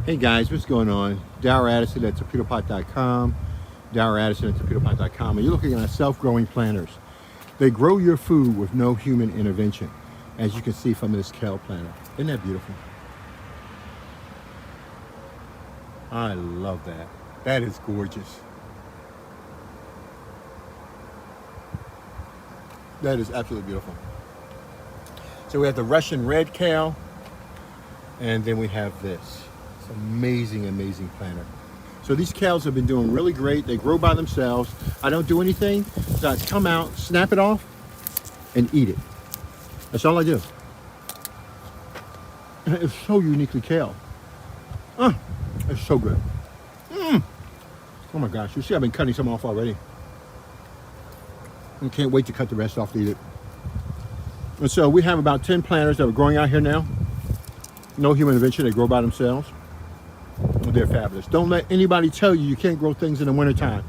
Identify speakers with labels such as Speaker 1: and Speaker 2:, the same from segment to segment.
Speaker 1: Hey guys, what's going on? Darrell Addison at Torpedopot.com. Darrell Addison at Torpedopot.com. And you're looking at self-growing planters. They grow your food with no human intervention, as you can see from this kale planter. Isn't that beautiful? I love that. That is gorgeous. That is absolutely beautiful. So we have the Russian red kale, and then we have this. It's amazing, amazing planter. So these kales have been doing really great. They grow by themselves. I don't do anything. So I come out, snap it off, and eat it. That's all I do. And it's so uniquely kale. It's so good. Oh my gosh, you see I've been cutting some off already. I can't wait to cut the rest off to eat it. And so we have about 10 planters that are growing out here now. No human intervention, they grow by themselves. They're fabulous. Don't let anybody tell you you can't grow things in the wintertime.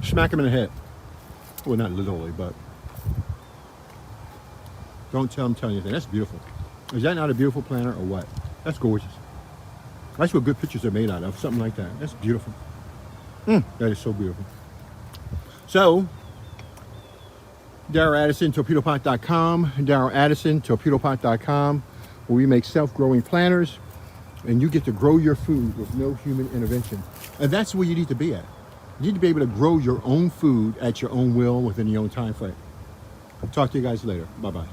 Speaker 1: Smack them in the head. Well, not literally, but don't tell them anything. That's beautiful. Is that not a beautiful planter or what? That's gorgeous. That's what good pictures are made out of, something like that. That's beautiful. That is so beautiful. So, Darrell Addison, Torpedopot.com. Darrell Addison, Torpedopot.com, where we make self-growing planters, and you get to grow your food with no human intervention. And that's where you need to be at. You need to be able to grow your own food at your own will within your own time frame. I'll talk to you guys later. Bye-bye.